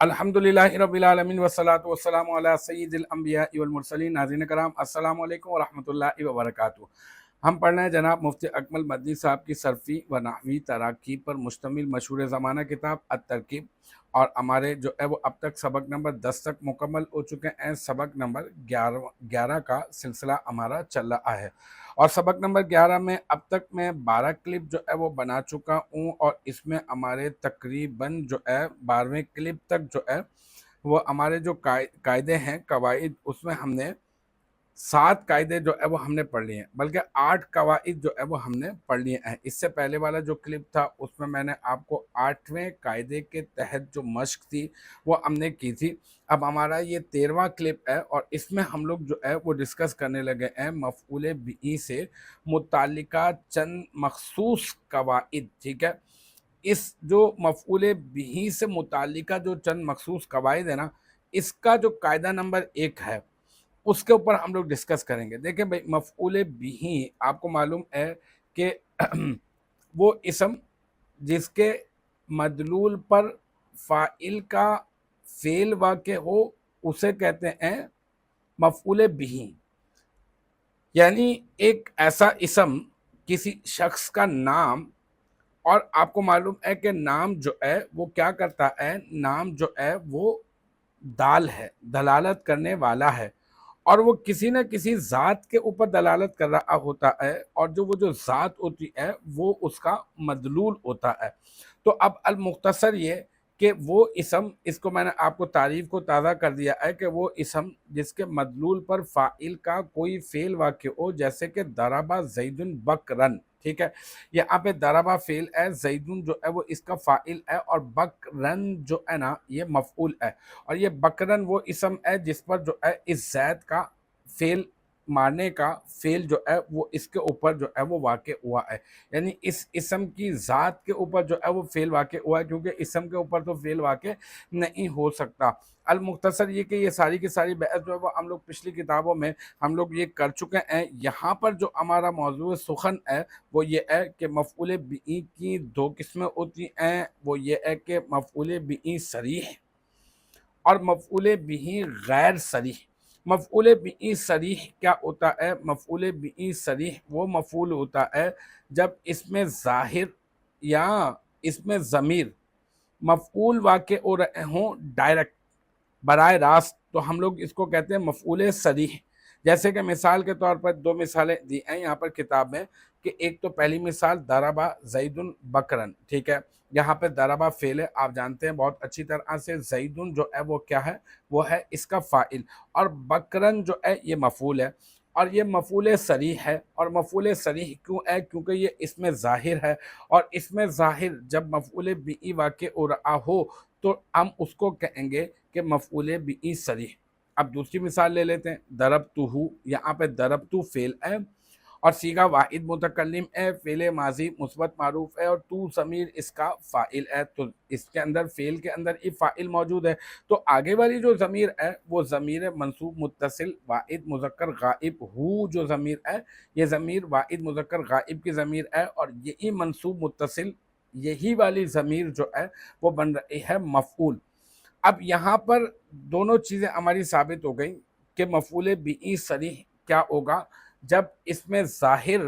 الحمدللہ رب العالمین والصلاة والسلام علی سید الانبیاء والمرسلین۔ ناظرین کرام السلام علیکم ورحمۃ اللہ وبرکاتہ۔ ہم پڑھ رہے ہیں جناب مفتی اکمل مدنی صاحب کی صرفی و نحوی تراکیب پر مشتمل مشہور زمانہ کتاب الترکیب، اور ہمارے جو ہے وہ اب تک سبق نمبر 10 تک مکمل ہو چکے ہیں۔ سبق نمبر 11 کا سلسلہ ہمارا چل رہا ہے، اور سبق نمبر 11 میں اب تک میں 12 کلپ جو ہے وہ بنا چکا ہوں، اور اس میں ہمارے تقریباً جو ہے 12ویں کلپ تک جو ہے وہ ہمارے جو قاعدے ہیں، قواعد، اس میں ہم نے 7 قاعدے جو ہے وہ ہم نے پڑھ لیے ہیں، بلکہ 8 قواعد جو ہے وہ ہم نے پڑھ لیے ہیں۔ اس سے پہلے والا جو کلپ تھا اس میں نے آپ کو 8ویں قاعدے کے تحت جو مشق تھی وہ ہم نے کی تھی۔ اب ہمارا یہ 13واں کلپ ہے، اور اس میں ہم لوگ جو ہے وہ ڈسکس کرنے لگے ہیں مفعول بہ سے متعلقہ چند مخصوص قواعد، ٹھیک ہے۔ اس جو مفعول بہ سے متعلقہ جو چند مخصوص قواعد ہے نا، اس کا جو قاعدہ نمبر 1 ہے اس کے اوپر ہم لوگ ڈسکس کریں گے۔ دیکھیں بھائی، مفعول بہ آپ کو معلوم ہے کہ وہ اسم جس کے مدلول پر فاعل کا فعل واقع ہو اسے کہتے ہیں مفعول بہ۔ یعنی ایک ایسا اسم، کسی شخص کا نام، اور آپ کو معلوم ہے کہ نام جو ہے وہ کیا کرتا ہے، نام جو ہے وہ دال ہے، دلالت کرنے والا ہے، اور وہ کسی نہ کسی ذات کے اوپر دلالت کر رہا ہوتا ہے، اور وہ جو ذات ہوتی ہے وہ اس کا مدلول ہوتا ہے۔ تو اب المختصر یہ کہ وہ اسم، اس کو میں نے آپ کو تعریف کو تازہ کر دیا ہے کہ وہ اسم جس کے مدلول پر فاعل کا کوئی فعل واقع ہو، جیسے کہ ضرب زید بکرن، ٹھیک ہے۔ یہاں پہ ضرب فعل ہے، زیدن جو ہے وہ اس کا فاعل ہے، اور بکرن جو ہے نا یہ مفعول ہے، اور یہ بکرن وہ اسم ہے جس پر جو ہے اس زید کا فعل، مارنے کا فعل جو ہے وہ اس کے اوپر جو ہے وہ واقع ہوا ہے۔ یعنی اس اسم کی ذات کے اوپر جو ہے وہ فعل واقع ہوا ہے، کیونکہ اسم کے اوپر تو فعل واقع نہیں ہو سکتا۔ المختصر یہ کہ یہ ساری کی ساری بحث جو ہے وہ ہم لوگ پچھلی کتابوں میں ہم لوگ یہ کر چکے ہیں۔ یہاں پر جو ہمارا موضوع سخن ہے وہ یہ ہے کہ مفعول بہ کی 2 قسمیں ہوتی ہیں، وہ یہ ہے کہ مفعول بہ صریح اور مفعول بہ غیر صریح۔ مفعول بہ صریح کیا ہوتا ہے؟ مفعول بہ صریح وہ مفعول ہوتا ہے جب اس میں ظاہر یا اس میں ضمیر مفعول واقع ہو رہے ہوں ڈائریکٹ، براہ راست، تو ہم لوگ اس کو کہتے ہیں مفعول صریح۔ جیسے کہ مثال کے طور پر 2 مثالیں دی ہیں یہاں پر کتاب میں، کہ ایک تو پہلی مثال ضرب زید بکرن، ٹھیک ہے۔ یہاں پہ ضرب فعل ہے، آپ جانتے ہیں بہت اچھی طرح سے، زیدن جو ہے وہ کیا ہے، وہ ہے اس کا فاعل، اور بکرن جو ہے یہ مفعول ہے، اور یہ مفعول صریح ہے۔ اور مفعول صریح کیوں ہے؟ کیونکہ یہ اس میں ظاہر ہے، اور اس میں ظاہر جب مفعول بہ واقع ہو رہا ہو تو ہم اس کو کہیں گے کہ مفعول بہ صریح۔ اب دوسری مثال لے لیتے ہیں، ضربتہ، یہاں پہ ضربتہ فعل ہے، اور صیغہ واحد متکلم ہے، فعل ماضی مثبت معروف ہے، اور تو ضمیر اس کا فاعل ہے، تو اس کے اندر فعل کے اندر یہ فاعل موجود ہے، تو آگے والی جو ضمیر ہے وہ ضمیر منصوب متصل واحد مذکر غائب، ہو جو ضمیر ہے یہ ضمیر واحد مذکر غائب کی ضمیر ہے، اور یہی منصوب متصل، یہی والی ضمیر جو ہے وہ بن رہی ہے مفعول۔ اب یہاں پر دونوں چیزیں ہماری ثابت ہو گئیں کہ مفعول بہ صریح کیا ہوگا جب اس میں ظاہر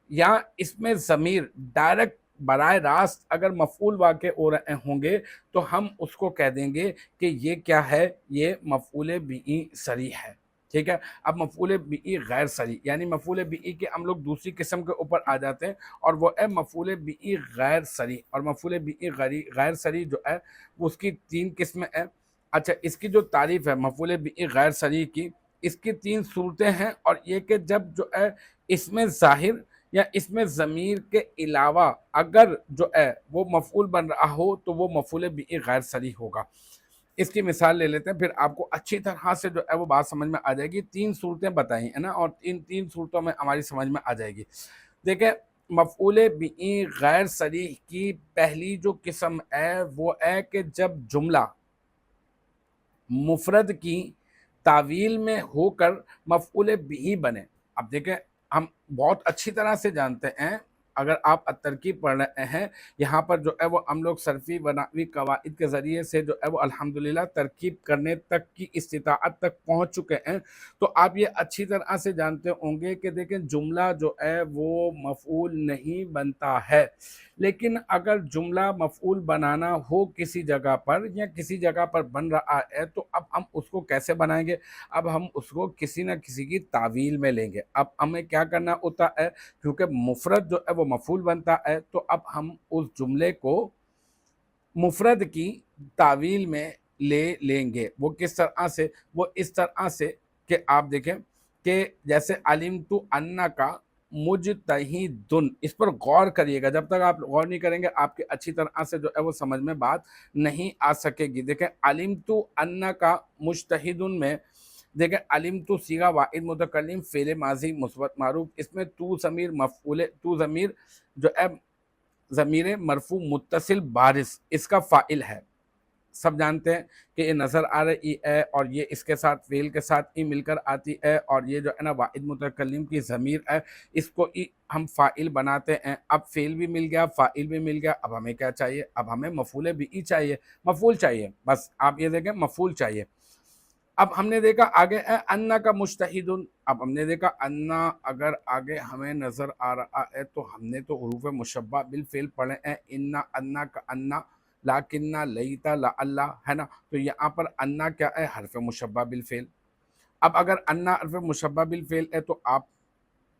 یا اس میں ضمیر ڈائریکٹ براہ راست اگر مفعول واقع ہو رہے ہوں گے تو ہم اس کو کہہ دیں گے کہ یہ کیا ہے، یہ مفعول بہ صریح ہے، ٹھیک ہے۔ اب مفعول بہ غیر صریح، یعنی مفعول بہ کے ہم لوگ دوسری قسم کے اوپر آ جاتے ہیں، اور وہ ہے مفعول بہ غیر صریح۔ اور مفعول بہ غیر صریح جو ہے وہ اس کی 3 قسمیں ہیں۔ اچھا، اس کی جو تعریف ہے مفعول بہ غیر صریح کی، اس کی 3 صورتیں ہیں، اور یہ کہ جب جو ہے اس میں ظاہر یا اس میں ضمیر کے علاوہ اگر جو ہے وہ مفعول بن رہا ہو تو وہ مفعول بہ غیر صریح ہوگا۔ اس کی مثال لے لیتے ہیں، پھر آپ کو اچھی طرح سے جو ہے وہ بات سمجھ میں آ جائے گی۔ 3 صورتیں بتائی ہیں نا، اور ان 3 صورتوں میں ہماری سمجھ میں آ جائے گی۔ دیکھیں، مفعول بہ غیر صریح کی پہلی جو قسم ہے وہ ہے کہ جب جملہ مفرد کی تعویل میں ہو کر مفعول بہ بنے۔ اب دیکھیں، ہم بہت اچھی طرح سے جانتے ہیں اگر آپ ترکیب پڑھ رہے ہیں یہاں پر جو ہے وہ ہم لوگ صرفی و نحوی قواعد کے ذریعے سے جو ہے وہ الحمدللہ ترکیب کرنے تک کی استطاعت تک پہنچ چکے ہیں، تو آپ یہ اچھی طرح سے جانتے ہوں گے کہ دیکھیں جملہ جو ہے وہ مفعول نہیں بنتا ہے، لیکن اگر جملہ مفعول بنانا ہو کسی جگہ پر یا کسی جگہ پر بن رہا ہے تو اب ہم اس کو کیسے بنائیں گے؟ اب ہم اس کو کسی نہ کسی کی تعویل میں لیں گے۔ اب ہمیں کیا کرنا ہوتا ہے، کیونکہ مفرد جو ہے وہ مفعول بنتا ہے، تو اب ہم اس جملے کو مفرد کی تعویل میں لے لیں گے۔ وہ کس طرح سے؟ وہ اس طرح سے کہ آپ دیکھیں کہ جیسے علمت انک مجتہدن، اس پر غور کریے گا، جب تک آپ غور نہیں کریں گے آپ کے اچھی طرح سے جو ہے وہ سمجھ میں بات نہیں آ سکے گی۔ دیکھیں علمت انک مجتہدن میں دیکھیں علمت صیغہ واحد متکلم فعل ماضی مثبت معروف، اس میں تو ضمیر مفعول، تو ضمیر جو ہے ضمیر مرفوع متصل بارز اس کا فاعل ہے۔ سب جانتے ہیں کہ یہ نظر آ رہی ہے اور یہ اس کے ساتھ فعل کے ساتھ ہی مل کر آتی ہے، اور یہ جو ہے نا واحد متکلم کی ضمیر ہے، اس کو ہی ہم فاعل بناتے ہیں۔ اب فعل بھی مل گیا، فاعل بھی مل گیا، اب ہمیں کیا چاہیے؟ اب ہمیں مفعول بھی چاہیے، مفعول چاہیے، بس آپ یہ دیکھیں مفعول چاہیے۔ اب ہم نے دیکھا آگے ہے انا کا مجتہدن، اب ہم نے دیکھا انا اگر آگے ہمیں نظر آ رہا ہے تو ہم نے تو حروف مشبہ بالفعل پڑھے ہیں، انا انا کا انا، لاکنہ لیتا لعلہ، ہے نا؟ تو یہاں پر انا کیا ہے؟ حرف مشبہ بالفعل۔ اب اگر انا حرف مشبہ بالفعل ہے تو آپ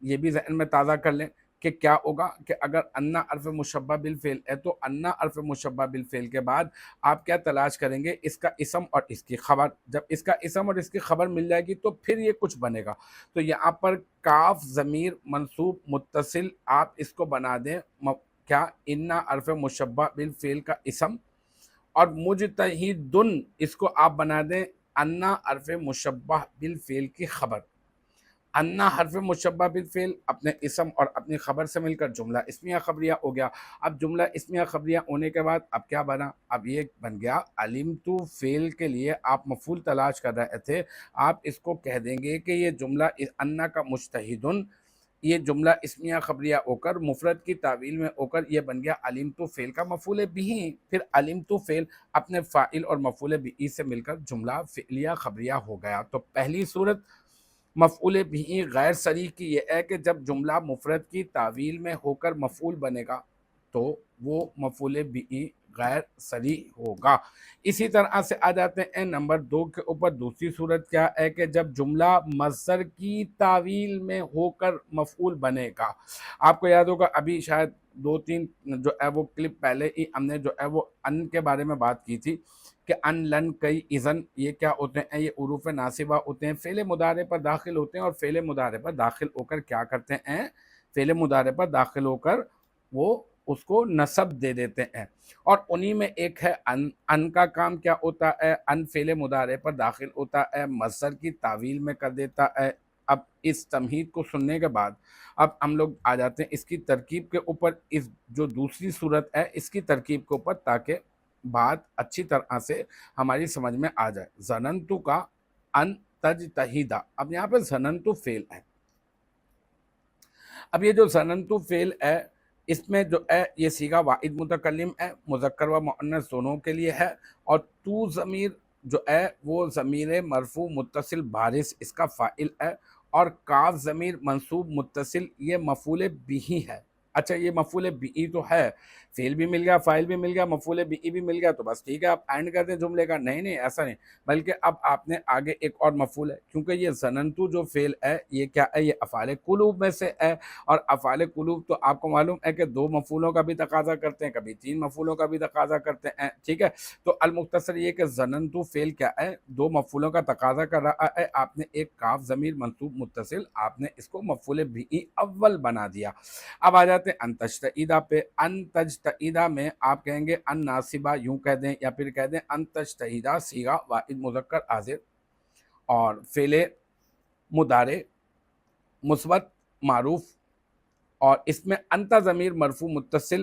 یہ بھی ذہن میں تازہ کر لیں کہ کیا ہوگا کہ اگر انا حرف مشبہ بالفعل ہے تو انا حرف مشبہ بالفعل کے بعد آپ کیا تلاش کریں گے؟ اس کا اسم اور اس کی خبر۔ جب اس کا اسم اور اس کی خبر مل جائے گی تو پھر یہ کچھ بنے گا۔ تو یہاں پر کاف ضمیر منصوب متصل آپ اس کو بنا دیں کیا؟ انا حرف مشبہ بالفعل کا اسم، اور مجتہدن اس کو آپ بنا دیں انا حرف مشبہ بالفعل کی خبر۔ انا حرف مشبہ بالفعل اپنے اسم اور اپنی خبر سے مل کر جملہ اسمیہ خبریہ ہو گیا۔ اب جملہ اسمیہ خبریہ ہونے کے بعد اب کیا بنا؟ اب یہ بن گیا علمت فعل کے لیے آپ مفعول تلاش کر رہے تھے، آپ اس کو کہہ دیں گے کہ یہ جملہ انا کا مجتہدن، یہ جملہ اسمیہ خبریہ ہو کر مفرد کی تعویل میں ہو کر یہ بن گیا علمت فعل کا مفعول بھی، پھر علمت فعل اپنے فاعل اور مفعول بھی سے مل کر جملہ فعلیہ خبریہ ہو گیا۔ تو پہلی صورت مفعول بھی غیر صریح کی یہ ہے کہ جب جملہ مفرد کی تعویل میں ہو کر مفعول بنے گا تو وہ مفعول بھی غیر صریح ہوگا۔ اسی طرح سے آ جاتے ہیں نمبر 2 کے اوپر۔ دوسری صورت کیا ہے کہ جب جملہ مصدر کی تعویل میں ہو کر مفعول بنے گا۔ آپ کو یاد ہوگا ابھی شاید 2-3 جو ہے وہ کلپ پہلے ہی ہم نے جو ہے وہ ان کے بارے میں بات کی تھی کہ ان لن کئی اذن، یہ کیا ہوتے ہیں؟ یہ حروف ناصبہ ہوتے ہیں، فعل مضارع پر داخل ہوتے ہیں اور فعل مضارع پر داخل ہو کر کیا کرتے ہیں؟ فعل مضارع پر داخل ہو کر وہ اس کو نصب دے دیتے ہیں، اور انہی میں ایک ہے ان۔ ان کا کام کیا ہوتا ہے؟ ان فعل مضارع پر داخل ہوتا ہے، مصدر کی تعویل میں کر دیتا ہے۔ اب اس تمہید کو سننے کے بعد اب ہم لوگ آ جاتے ہیں اس کی ترکیب کے اوپر، اس جو دوسری صورت ہے اس کی ترکیب کے اوپر، تاکہ بات اچھی طرح سے ہماری سمجھ میں آ جائے۔ ظننتو کا ان تجتہیدہ، اب یہاں پہ ظننتو فعل ہے۔ اب یہ جو ظننتو فعل ہے اس میں جو ہے یہ صیغہ واحد متکلم ہے، مذکر و مؤنث دونوں کے لیے ہے، اور تو ضمیر جو ہے وہ ضمیر مرفوع متصل بارز اس کا فاعل ہے، اور کاف ضمیر منصوب متصل یہ مفعول بھی ہے۔ اچھا یہ مفعول بھی تو ہے، فعل بھی مل گیا، فاعل بھی مل گیا، مفعول بھی مل گیا، تو بس ٹھیک ہے آپ اینڈ کر دیں جملے کا۔ نہیں نہیں ایسا نہیں، بلکہ اب آپ نے آگے ایک اور مفعول ہے، کیونکہ یہ ظننتو جو فعل ہے یہ کیا ہے؟ یہ افعال قلوب میں سے ہے، اور افعال قلوب تو آپ کو معلوم ہے کہ 2 مفعولوں کا بھی تقاضا کرتے ہیں، کبھی 3 مفعولوں کا بھی تقاضا کرتے ہیں، ٹھیک ہے؟ تو المختصر یہ کہ ظننتو فعل کیا ہے؟ 2 مفعولوں کا تقاضا کر رہا ہے، آپ نے ایک کاف ضمیر منصوب متصل آپ نے اس کو مفعول بھی اول بنا دیا۔ اب آ جاتے ہیں ان تجتہیدہ پہ۔ ان تجتہیدہ میں آپ کہیں گے ان ناصبہ یوں کہہ دیں، یا پھر کہہ دیں ان تجتہیدہ صیغہ واحد مذکر حاضر اور فعل مضارع مثبت معروف، اور اس میں انت ضمیر مرفوع متصل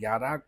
11